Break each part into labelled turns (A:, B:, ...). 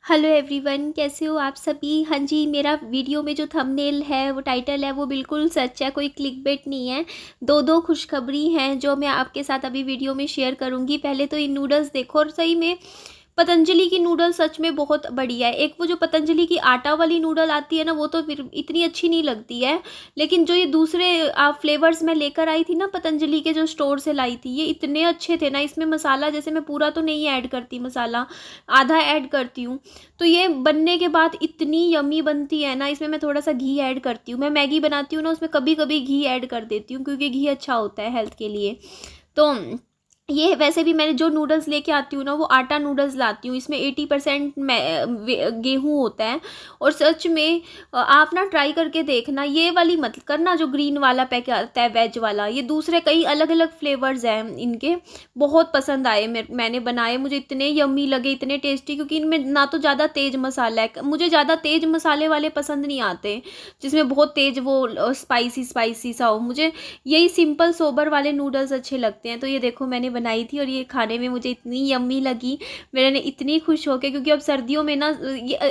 A: Hello everyone, कैसे हो आप सभी। हाँ जी, मेरा वीडियो में जो थंबनेल है, वो टाइटल है, वो बिल्कुल सच है, कोई क्लिकबेट नहीं है। दो खुशखबरी हैं जो मैं आपके साथ अभी वीडियो में शेयर करूँगी। पहले तो ये नूडल्स देखो, और सही में पतंजलि की नूडल सच में बहुत बढ़िया है। एक वो जो पतंजलि की आटा वाली नूडल आती है ना, वो तो फिर इतनी अच्छी नहीं लगती है। लेकिन जो ये दूसरे फ्लेवर्स मैं लेकर आई थी ना, पतंजलि के जो स्टोर से लाई थी, ये इतने अच्छे थे ना। इसमें मसाला जैसे मैं पूरा तो नहीं ऐड करती, मसाला आधा ऐड करती हूँ। तो ये बनने के बाद इतनी यमी बनती है ना। इसमें मैं थोड़ा सा घी ऐड करती हूँ। मैं मैगी बनाती हूँ ना, उसमें कभी कभी घी ऐड कर देती हूँ, क्योंकि घी अच्छा होता है हेल्थ के लिए। तो ये वैसे भी मैंने जो नूडल्स लेके आती हूँ ना, वो आटा नूडल्स लाती हूँ। इसमें 80% गेहूँ होता है। और सच में आप ना ट्राई करके देखना। ये वाली मत करना जो ग्रीन वाला पैकेट आता है वेज वाला। ये दूसरे कई अलग अलग फ्लेवर्स हैं इनके, बहुत पसंद आए। मैंने बनाए, मुझे इतने यम्मी लगे, इतने टेस्टी। क्योंकि इनमें ना तो ज़्यादा तेज़ मसाला है, मुझे ज़्यादा तेज़ मसाले वाले पसंद नहीं आते, जिसमें बहुत तेज़ वो स्पाइसी स्पाइसी सा हो। मुझे यही सिंपल सोबर वाले नूडल्स अच्छे लगते हैं। तो ये देखो मैंने बनाई थी, और ये खाने में मुझे इतनी यम्मी लगी। मैंने इतनी खुश होके, क्योंकि अब सर्दियों में ना,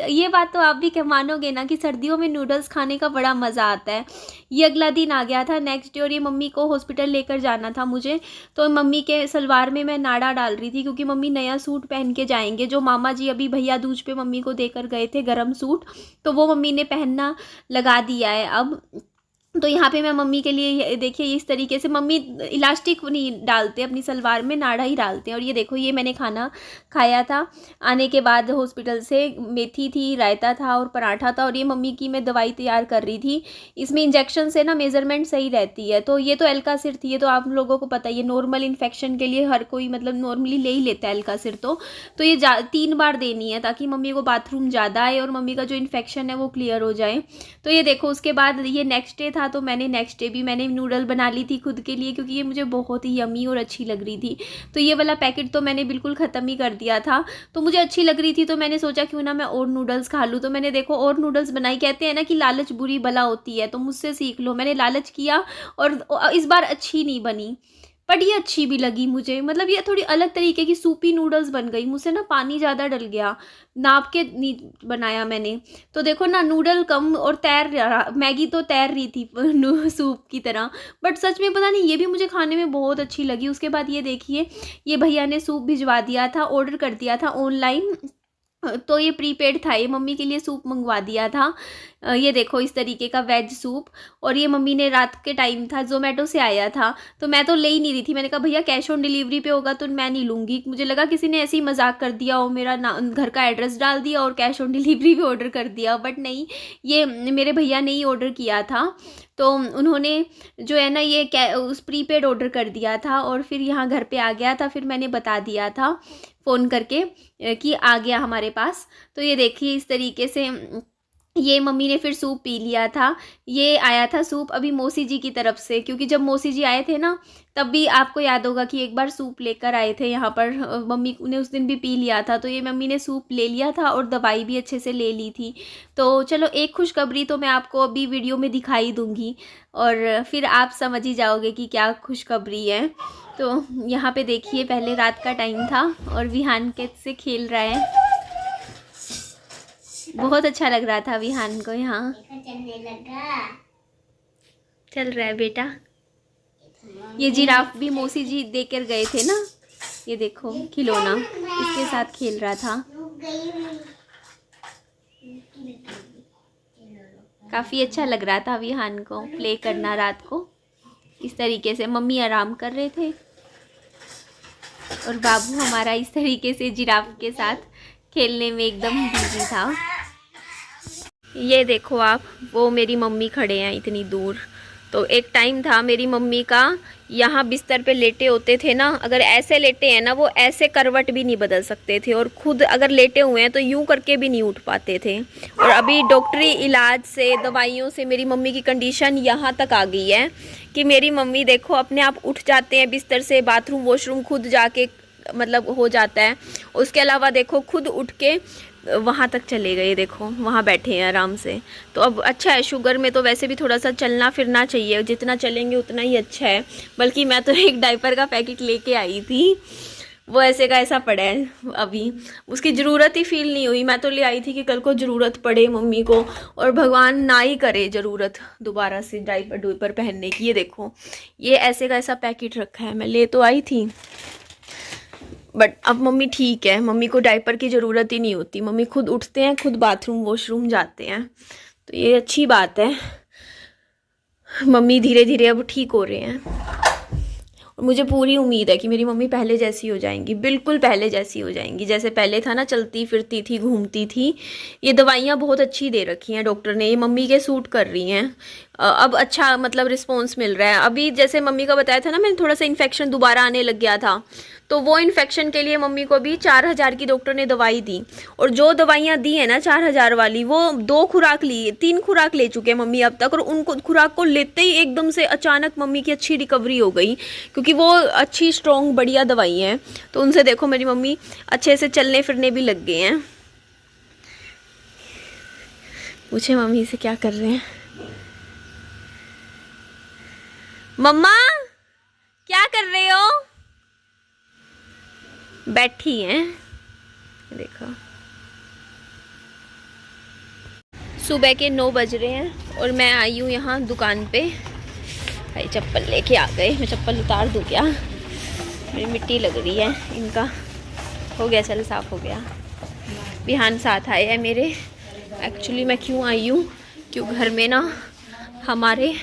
A: ये बात तो आप भी मानोगे ना कि सर्दियों में नूडल्स खाने का बड़ा मज़ा आता है। ये अगला दिन आ गया था, नेक्स्ट डे, और ये मम्मी को हॉस्पिटल लेकर जाना था मुझे। तो मम्मी के सलवार में मैं नाड़ा डाल रही थी, क्योंकि मम्मी नया सूट पहन के जाएंगे, जो मामा जी अभी भैया दूज पे मम्मी को देकर गए थे, गरम सूट। तो वो मम्मी ने पहनना लगा दिया है अब। तो यहाँ पे मैं मम्मी के लिए देखिए, इस तरीके से मम्मी इलास्टिक नहीं डालते अपनी सलवार में, नाड़ा ही डालते हैं। और ये देखो, ये मैंने खाना खाया था आने के बाद हॉस्पिटल से। मेथी थी, रायता था और पराठा था। और ये मम्मी की मैं दवाई तैयार कर रही थी। इसमें इंजेक्शन से ना मेज़रमेंट सही रहती है। तो ये तो एल्कासिर थी, ये तो आप लोगों को पता ही है, नॉर्मल इन्फेक्शन के लिए हर कोई मतलब नॉर्मली ले ही लेता है एल्कासिर। तो ये 3 बार देनी है, ताकि मम्मी को बाथरूम ज़्यादा आए और मम्मी का जो इन्फेक्शन है वो क्लियर हो जाए। तो ये देखो, उसके बाद ये नेक्स्ट डे था। तो मैंने नेक्स्ट डे भी मैंने नूडल बना ली थी खुद के लिए, क्योंकि ये मुझे बहुत ही यमी और अच्छी लग रही थी। तो ये वाला पैकेट तो मैंने बिल्कुल ख़त्म ही कर दिया था। तो मुझे अच्छी लग रही थी, तो मैंने सोचा क्यों ना मैं और नूडल्स खा लूँ। तो मैंने देखो और नूडल्स बनाई। कहते हैं ना कि लालच बुरी बला होती है, तो मुझसे सीख लो। मैंने लालच किया, और इस बार अच्छी नहीं बनी, बट ये अच्छी भी लगी मुझे। मतलब ये थोड़ी अलग तरीके की सूपी नूडल्स बन गई। मुझसे ना पानी ज़्यादा डल गया, नाप के नहीं बनाया मैंने। तो देखो ना, नूडल कम और तैर रहा, मैगी तो तैर रही थी सूप की तरह। बट सच में पता नहीं, ये भी मुझे खाने में बहुत अच्छी लगी। उसके बाद ये देखिए, ये भैया ने सूप भिजवा दिया था, ऑर्डर कर दिया था ऑनलाइन। तो ये प्रीपेड था, ये मम्मी के लिए सूप मंगवा दिया था। ये देखो, इस तरीके का वेज सूप। और ये मम्मी ने, रात के टाइम था, जोमेटो से आया था। तो मैं तो ले ही नहीं रही थी। मैंने कहा भैया कैश ऑन डिलीवरी पे होगा तो मैं नहीं लूँगी। मुझे लगा किसी ने ऐसे ही मजाक कर दिया हो, मेरा घर का एड्रेस डाल दिया और कैश ऑन डिलीवरी भी ऑर्डर कर दिया। बट नहीं, ये मेरे भैया ने ही ऑर्डर किया था। तो उन्होंने जो है ना, ये उस प्रीपेड ऑर्डर कर दिया था, और फिर यहाँ घर पे आ गया था। फिर मैंने बता दिया था फ़ोन करके कि आ गया हमारे पास। तो ये देखिए, इस तरीके से ये मम्मी ने फिर सूप पी लिया था। ये आया था सूप अभी मौसी जी की तरफ से, क्योंकि जब मौसी जी आए थे ना, तब भी आपको याद होगा कि एक बार सूप लेकर आए थे यहाँ पर। मम्मी ने उस दिन भी पी लिया था। तो ये मम्मी ने सूप ले लिया था, और दवाई भी अच्छे से ले ली थी। तो चलो, एक खुशखबरी तो मैं आपको अभी वीडियो में दिखाई दूँगी, और फिर आप समझ ही जाओगे कि क्या खुशखबरी है। तो यहाँ पे देखिए, पहले रात का टाइम था, और विहान कैसे खेल रहा है। बहुत अच्छा लग रहा था विहान को यहाँ। चल रहा है बेटा। ये जिराफ भी मौसी जी देकर गए थे ना, ये देखो खिलौना, इसके साथ खेल रहा था। काफ़ी अच्छा लग रहा था विहान को प्ले करना रात को। इस तरीके से मम्मी आराम कर रहे थे, और बाबू हमारा इस तरीके से जिराफ के साथ खेलने में एकदम बिजी था। ये देखो आप, वो मेरी मम्मी खड़े हैं इतनी दूर। तो एक टाइम था मेरी मम्मी का, यहाँ बिस्तर पे लेटे होते थे ना, अगर ऐसे लेटे हैं ना, वो ऐसे करवट भी नहीं बदल सकते थे। और खुद अगर लेटे हुए हैं तो यूं करके भी नहीं उठ पाते थे। और अभी डॉक्टरी इलाज से, दवाइयों से मेरी मम्मी की कंडीशन यहाँ तक आ गई है कि मेरी मम्मी देखो अपने आप उठ जाते हैं बिस्तर से, बाथरूम वॉशरूम खुद जाके मतलब हो जाता है। उसके अलावा देखो, खुद उठ के वहाँ तक चले गए, देखो वहाँ बैठे हैं आराम से। तो अब अच्छा है, शुगर में तो वैसे भी थोड़ा सा चलना फिरना चाहिए, जितना चलेंगे उतना ही अच्छा है। बल्कि मैं तो एक डायपर का पैकेट लेके आई थी, वो ऐसे का ऐसा पड़ा है अभी, उसकी ज़रूरत ही फील नहीं हुई। मैं तो ले आई थी कि कल को ज़रूरत पड़े मम्मी को, और भगवान ना ही करे ज़रूरत दोबारा से डाइपर डुइपर पहनने की। ये देखो, ये ऐसे का ऐसा पैकेट रखा है, मैं ले तो आई थी बट अब मम्मी ठीक है, मम्मी को डाइपर की ज़रूरत ही नहीं होती, मम्मी खुद उठते हैं, खुद बाथरूम वॉशरूम जाते हैं, तो ये अच्छी बात है। मम्मी धीरे धीरे अब ठीक हो रहे हैं, और मुझे पूरी उम्मीद है कि मेरी मम्मी पहले जैसी हो जाएंगी, बिल्कुल पहले जैसी हो जाएंगी, जैसे पहले था ना, चलती फिरती थी, घूमती थी। ये दवाइयाँ बहुत अच्छी दे रखी हैं डॉक्टर ने, ये मम्मी के सूट कर रही हैं। अब अच्छा मतलब रिस्पॉन्स मिल रहा है। अभी जैसे मम्मी का बताया था ना, मैंने थोड़ा सा इन्फेक्शन दोबारा आने लग गया था, तो वो इन्फेक्शन के लिए मम्मी को भी 4000 की डॉक्टर ने दवाई दी, और जो दवाइयाँ दी है ना 4000 वाली, वो 2 खुराक ली, 3 खुराक ले चुके हैं मम्मी अब तक, और उनको खुराक को लेते ही एकदम से अचानक मम्मी की अच्छी रिकवरी हो गई, क्योंकि वो अच्छी स्ट्रॉन्ग बढ़िया दवाई हैं। तो उनसे देखो मेरी मम्मी अच्छे से चलने फिरने भी लग गए हैं। पूछे मम्मी से क्या कर रहे हैं। मम्मा क्या कर रहे हो? बैठी हैं, देखो। सुबह के 9 बज रहे हैं और मैं आई हूँ यहाँ दुकान पे। भाई चप्पल लेके आ गए, मैं चप्पल उतार दूँ क्या? मेरी मिट्टी लग रही है इनका। हो गया, चल साफ़ हो गया। बिहान साथ आए हैं मेरे। एक्चुअली मैं क्यों आई हूँ, क्यों घर में ना हमारे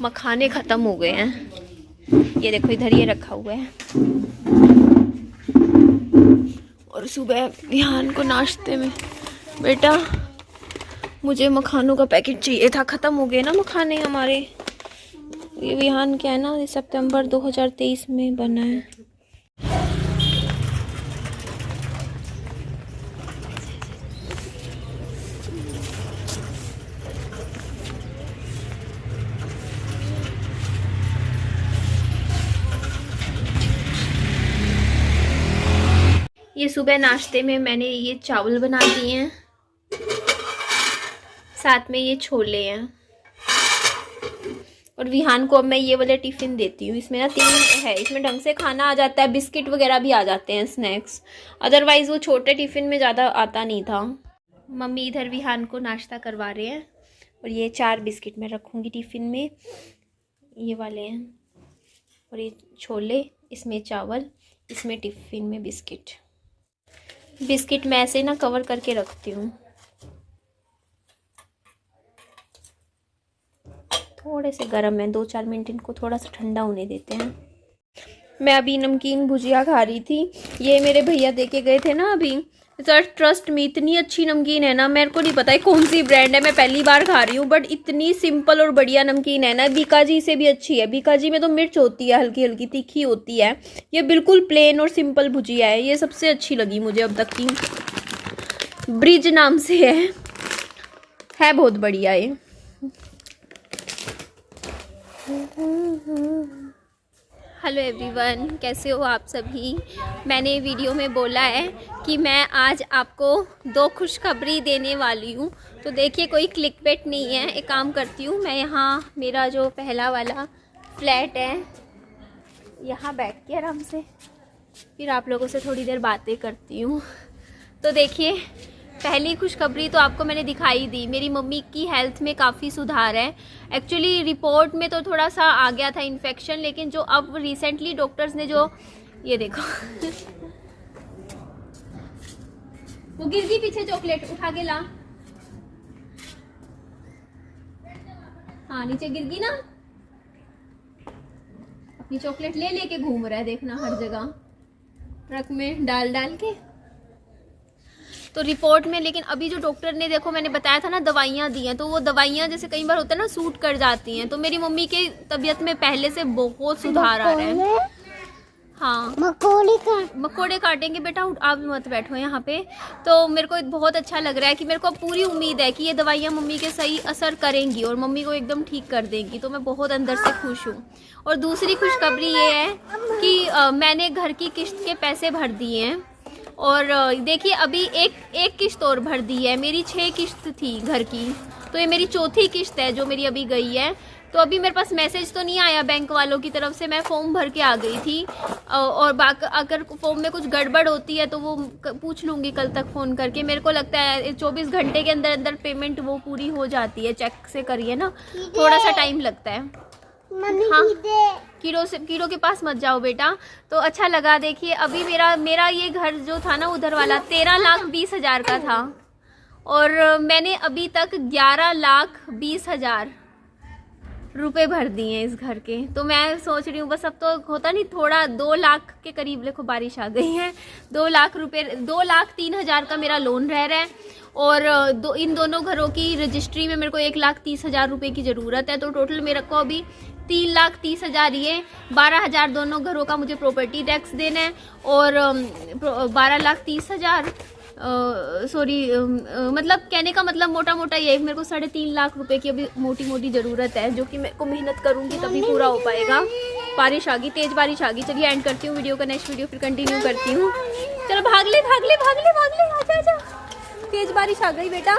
A: मखाने ख़त्म हो गए हैं। ये देखो इधर ये रखा हुआ है, और सुबह बिहान को नाश्ते में, बेटा मुझे मखानों का पैकेट चाहिए था, ख़त्म हो गए ना मखाने हमारे। ये बिहान क्या है ना, सितंबर 2023 में बना है। ये सुबह नाश्ते में मैंने ये चावल बना दिए हैं, साथ में ये छोले हैं, और विहान को अब मैं ये वाले टिफ़िन देती हूँ। इसमें ना 3 है, इसमें ढंग से खाना आ जाता है, बिस्किट वगैरह भी आ जाते हैं, स्नैक्स। अदरवाइज़ वो छोटे टिफ़िन में ज़्यादा आता नहीं था। मम्मी इधर विहान को नाश्ता करवा रहे हैं, और ये 4 बिस्किट मैं रखूँगी टिफ़िन में, ये वाले हैं, और ये छोले, इसमें चावल, इसमें टिफ़िन में बिस्किट। बिस्किट मैं ऐसे ना कवर करके रखती हूँ। थोड़े से गर्म है, 2-4 मिनट इनको थोड़ा सा ठंडा होने देते हैं। मैं अभी नमकीन भुजिया खा रही थी, ये मेरे भैया दे के गए थे ना अभी। सर ट्रस्ट मी, इतनी अच्छी नमकीन है ना, मेरे को नहीं पता है कौन सी ब्रांड है, मैं पहली बार खा रही हूँ, बट इतनी सिंपल और बढ़िया नमकीन है ना। बीकाजी से भी अच्छी है। बीकाजी में तो मिर्च होती है, हल्की हल्की तीखी होती है, ये बिल्कुल प्लेन और सिंपल भुजिया है, ये सबसे अच्छी लगी मुझे अब तक की। ब्रिज नाम से है बहुत बढ़िया ये। हेलो एवरीवन, कैसे हो आप सभी। मैंने वीडियो में बोला है कि मैं आज आपको 2 खुशखबरी देने वाली हूँ, तो देखिए कोई क्लिकबेट नहीं है। एक काम करती हूँ, मैं यहाँ मेरा जो पहला वाला फ्लैट है, यहाँ बैठ के आराम से फिर आप लोगों से थोड़ी देर बातें करती हूँ। तो देखिए, पहली खुशखबरी तो आपको मैंने दिखाई दी, मेरी मम्मी की हेल्थ में काफ़ी सुधार है। एक्चुअली रिपोर्ट में तो थोड़ा सा आ गया था इन्फेक्शन, लेकिन जो अब रिसेंटली डॉक्टर्स ने जो, ये देखो वो गिर गई पीछे, चॉकलेट उठा के ला। हाँ नीचे गिर गई ना, अपनी चॉकलेट ले लेके घूम रहा है, देखना हर जगह ट्रक में डाल डाल के। तो रिपोर्ट में, लेकिन अभी जो डॉक्टर ने, देखो मैंने बताया था ना दवाइयाँ दी हैं, तो वो दवाइयाँ जैसे कई बार होता है ना सूट कर जाती हैं, तो मेरी मम्मी के तबीयत में पहले से बहुत सुधार आ रहा है। हाँ मकोड़े काटेंगे बेटा, आप मत बैठो यहाँ पे। तो मेरे को बहुत अच्छा लग रहा है कि मेरे को पूरी उम्मीद है कि ये दवाइयाँ मम्मी के सही असर करेंगी और मम्मी को एकदम ठीक कर देंगी, तो मैं बहुत अंदर से खुश हूँ। और दूसरी खुशखबरी ये है कि मैंने घर की किस्त के पैसे भर दिए हैं, और देखिए अभी एक किस्त और भर दी है। मेरी 6 किस्त थी घर की, तो ये मेरी 4थी किस्त है जो मेरी अभी गई है। तो अभी मेरे पास मैसेज तो नहीं आया बैंक वालों की तरफ से, मैं फॉर्म भर के आ गई थी। और अगर फॉर्म में कुछ गड़बड़ होती है तो वो पूछ लूँगी कल तक फ़ोन करके। मेरे को लगता है 24 घंटे के अंदर अंदर पेमेंट वो पूरी हो जाती है, चेक से करिए ना, थोड़ा सा टाइम लगता है। हाँ, कीड़ों के पास मत जाओ बेटा। तो अच्छा लगा। देखिए अभी मेरा ये घर जो था ना उधर वाला 13,20,000 का था, और मैंने अभी तक 11,20,000 रुपए भर दिए हैं इस घर के। तो मैं सोच रही हूँ बस अब तो होता नहीं, थोड़ा 2 लाख के करीब, देखो बारिश आ गई है, 2 लाख रुपए, 2,03,000 का मेरा लोन रह रहा है। और इन दोनों घरों की रजिस्ट्री में मेरे को 1,30,000 रुपये की ज़रूरत है। तो टोटल मेरे को अभी 3,30,000 ये, 12,000 दोनों घरों का मुझे प्रॉपर्टी टैक्स देना है, और 12,30,000 सॉरी, मतलब कहने का मतलब मोटा मोटा ये मेरे को 3.5 लाख रुपए की अभी मोटी मोटी ज़रूरत है, जो कि मैं को मेहनत करूँगी तभी पूरा हो पाएगा। बारिश आ गई, तेज़ बारिश आ गई। चलिए एंड करती हूँ वीडियो का, नेक्स्ट वीडियो फिर कंटिन्यू करती हूँ। चलो भाग ले, आजा, तेज़ बारिश आ गई बेटा।